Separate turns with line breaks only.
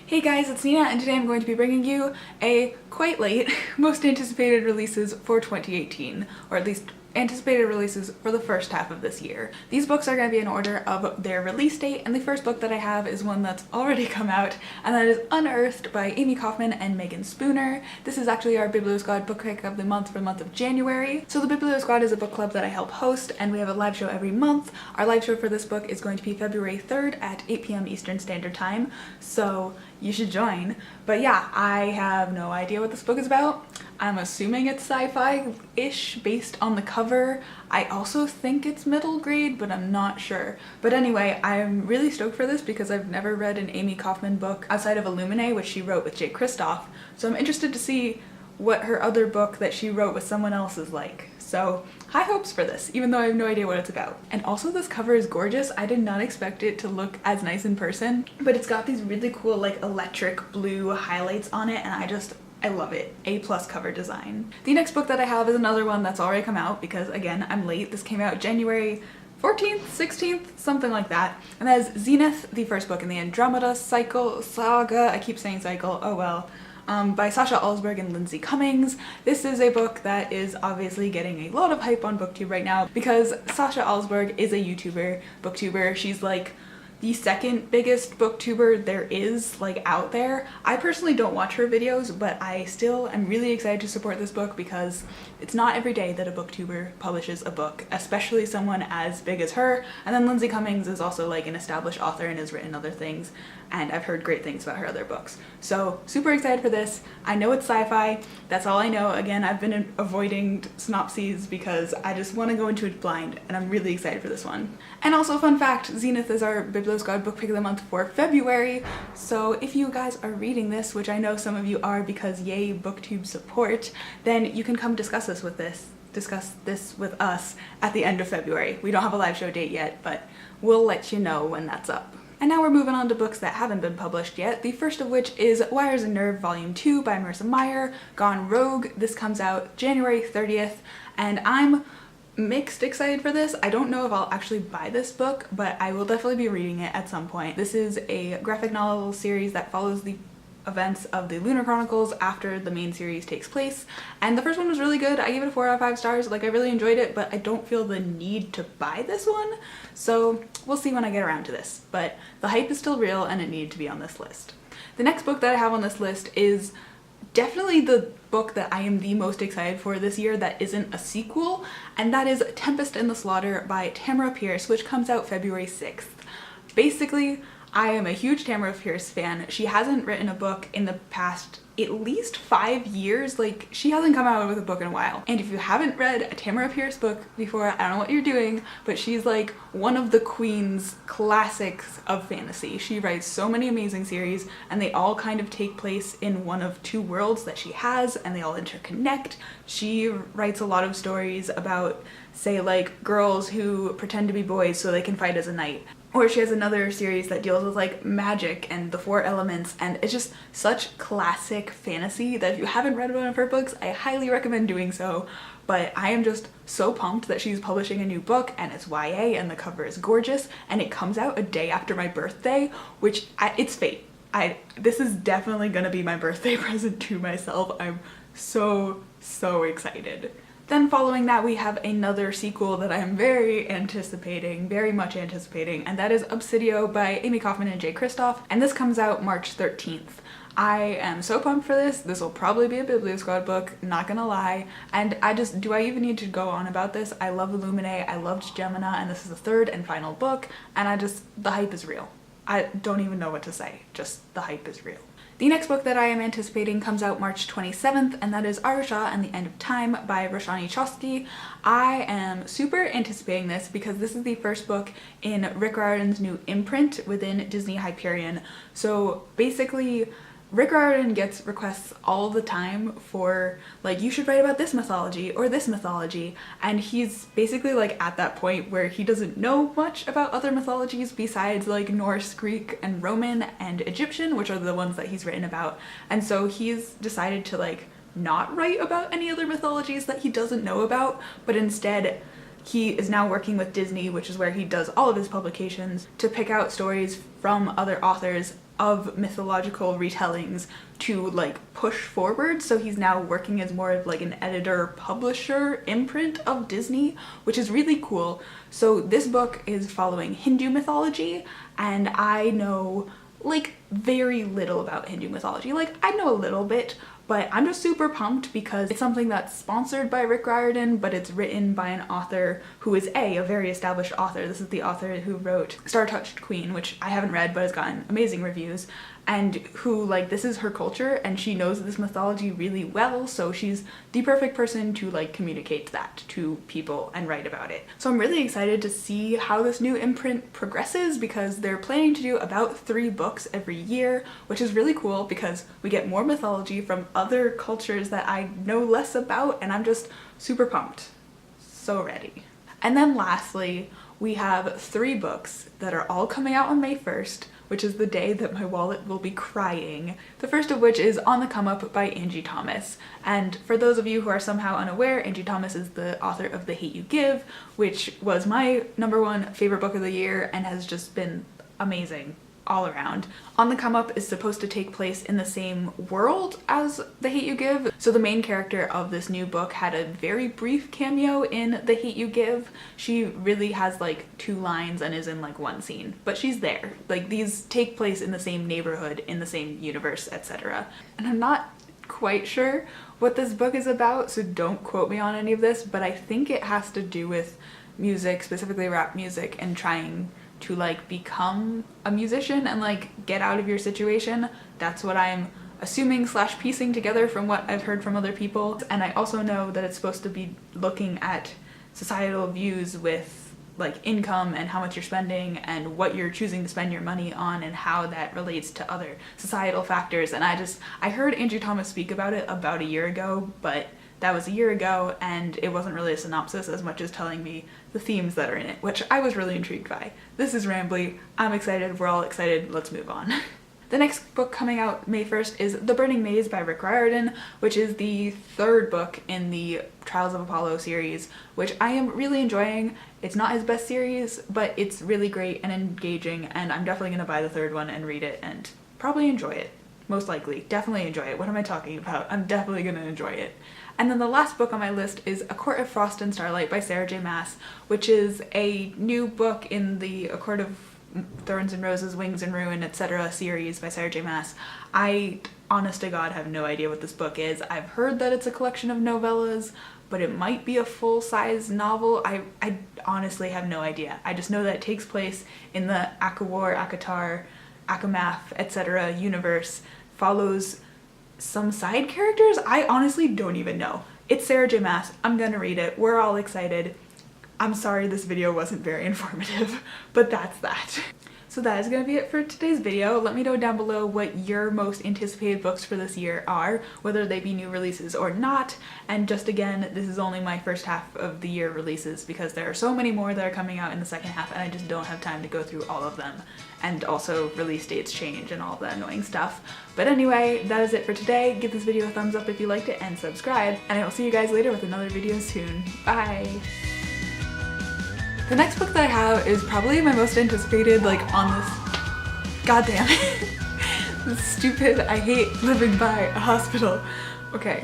Hey guys, it's Nina, and today I'm going to be bringing you a quite late, most anticipated releases for 2018, or at least anticipated releases for the first half of this year. These books are going to be in order of their release date, and the first book that I have is one that's already come out, and that is Unearthed by Amie Kaufman and Meagan. This is actually our Biblio Squad book pick of the month for the month of January. So the Biblio Squad is a book club that I help host, and we have a live show every month. Our live show for this book is going to be February 3rd at 8 p.m. Eastern Standard Time, so you should join. But yeah, I have no idea what this book is about. I'm assuming it's sci-fi-ish based on the cover. I also think it's middle grade, but I'm not sure. But anyway, I'm really stoked for this because I've never read an Amie Kaufman book outside of Illuminae, which she wrote with Jay Kristoff. So I'm interested to see what her other book that she wrote with someone else is like. So high hopes for this, even though I have no idea what it's about. And also this cover is gorgeous. I did not expect it to look as nice in person, but it's got these really cool like electric blue highlights on it, and I love it. A+ cover design. The next book that I have is another one that's already come out because again, I'm late. This came out January 14th, 16th, something like that. And that is Zenith, the first book in the Andromeda saga. I keep saying cycle, oh well. By Sasha Alsberg and Lindsay Cummings. This is a book that is obviously getting a lot of hype on BookTube right now because Sasha Alsberg is a YouTuber, booktuber. She's like the second biggest booktuber there is like out there. I personally don't watch her videos, but I still am really excited to support this book because it's not every day that a booktuber publishes a book, especially someone as big as her. And then Lindsay Cummings is also like an established author and has written other things, and I've heard great things about her other books. So super excited for this. I know it's sci-fi, that's all I know. Again, I've been avoiding synopses because I just want to go into it blind, and I'm really excited for this one. And also fun fact, Zenith is our Biblio Squad book pick of the month for February, so if you guys are reading this, which I know some of you are because yay BookTube support, then you can come discuss this with us at the end of February. We don't have a live show date yet, but we'll let you know when that's up. And now we're moving on to books that haven't been published yet, the first of which is Wires and Nerve Volume 2 by Marissa Meyer, Gone Rogue. This comes out January 30th, and I'm mixed excited for this. I don't know if I'll actually buy this book, but I will definitely be reading it at some point. This is a graphic novel series that follows the events of the Lunar Chronicles after the main series takes place, and the first one was really good. I gave it a 4 out of 5 stars. Like, I really enjoyed it, but I don't feel the need to buy this one, so we'll see when I get around to this. But the hype is still real and it needed to be on this list. The next book that I have on this list is definitely the book that I am the most excited for this year that isn't a sequel, and that is Tempest in the Slaughter by Tamara Pierce, which comes out February 6th. Basically, I am a huge Tamara Pierce fan. She hasn't written a book in the past at least 5 years. Like, she hasn't come out with a book in a while. And if you haven't read a Tamara Pierce book before, I don't know what you're doing, but she's like one of the queen's classics of fantasy. She writes so many amazing series, and they all kind of take place in one of 2 worlds that she has, and they all interconnect. She writes a lot of stories about, say, like girls who pretend to be boys so they can fight as a knight. Or she has another series that deals with like magic and the 4 elements, and it's just such classic fantasy that if you haven't read one of her books, I highly recommend doing so. But I am just so pumped that she's publishing a new book, and it's YA, and the cover is gorgeous, and it comes out a day after my birthday, which it's fate. This is definitely gonna be my birthday present to myself. I'm so excited. Then following that, we have another sequel that I am very much anticipating, and that is Obsidio by Amie Kaufman and Jay Kristoff, and this comes out March 13th. I am so pumped for this. This will probably be a Biblio Squad book, not gonna lie. And do I even need to go on about this? I love Illuminae, I loved Gemina, and this is the 3rd and final book, and the hype is real. I don't even know what to say, just the hype is real. The next book that I am anticipating comes out March 27th, and that is Arusha and the End of Time by Roshani Chokshi. I am super anticipating this because this is the first book in Rick Riordan's new imprint within Disney Hyperion. So basically, Rick Riordan gets requests all the time for, like, you should write about this mythology or this mythology, and he's basically like at that point where he doesn't know much about other mythologies besides like Norse, Greek, and Roman and Egyptian, which are the ones that he's written about, and so he's decided to like not write about any other mythologies that he doesn't know about, but instead he is now working with Disney, which is where he does all of his publications, to pick out stories from other authors of mythological retellings to like push forward. So he's now working as more of like an editor publisher imprint of Disney, which is really cool. So this book is following Hindu mythology, and I know like very little about Hindu mythology. Like I know a little bit, but I'm just super pumped because it's something that's sponsored by Riordan, but it's written by an author who is a very established author. This is the author who wrote Star-Touched Queen, which I haven't read but has gotten amazing reviews, and who, like, this is her culture and she knows this mythology really well, so she's the perfect person to like communicate that to people and write about it. So I'm really excited to see how this new imprint progresses, because they're planning to do about 3 books every year, which is really cool because we get more mythology from other cultures that I know less about, and I'm just super pumped. So ready. And then lastly, we have 3 books that are all coming out on May 1st, which is the day that my wallet will be crying. The first of which is On the Come Up by Angie Thomas. And for those of you who are somehow unaware, Angie Thomas is the author of The Hate U Give, which was my #1 favorite book of the year and has just been amazing all around. On the Come Up is supposed to take place in the same world as The Hate U Give. So the main character of this new book had a very brief cameo in The Hate U Give. She really has like 2 lines and is in like 1 scene, but she's there. Like these take place in the same neighborhood, in the same universe, etc. And I'm not quite sure what this book is about, so don't quote me on any of this, but I think it has to do with music, specifically rap music, and trying to like become a musician and like get out of your situation. That's what I'm assuming / piecing together from what I've heard from other people. And I also know that it's supposed to be looking at societal views with like income and how much you're spending and what you're choosing to spend your money on and how that relates to other societal factors. And I heard Angie Thomas speak about it about a year ago, but that was a year ago, and it wasn't really a synopsis as much as telling me the themes that are in it, which I was really intrigued by. This is rambly, I'm excited, we're all excited, let's move on. The next book coming out May 1st is The Burning Maze by Rick Riordan, which is the 3rd book in the Trials of Apollo series, which I am really enjoying. It's not his best series, but it's really great and engaging, and I'm definitely going to buy the 3rd one and read it and probably enjoy it. Most likely. Definitely enjoy it. What am I talking about? I'm definitely going to enjoy it. And then the last book on my list is A Court of Frost and Starlight by Sarah J. Maas, which is a new book in the A Court of Thorns and Roses, Wings and Ruin, etc. series by Sarah J. Maas. I, honest to God, have no idea what this book is. I've heard that it's a collection of novellas, but it might be a full-size novel. I honestly have no idea. I just know that it takes place in the Akawar, Akatar, Akamath, etc. universe, follows some side characters. I honestly don't even know. It's Sarah J. Maas. I'm gonna read it. We're all excited. I'm sorry this video wasn't very informative, but that's that. So that is going to be it for today's video. Let me know down below what your most anticipated books for this year are, whether they be new releases or not. And just again, this is only my first half of the year releases because there are so many more that are coming out in the second half and I just don't have time to go through all of them. And also release dates change and all the annoying stuff. But anyway, that is it for today. Give this video a thumbs up if you liked it and subscribe. And I will see you guys later with another video soon. Bye! The next book that I have is probably my most anticipated, like, on this. God damn it. This is stupid. I hate living by a hospital. Okay.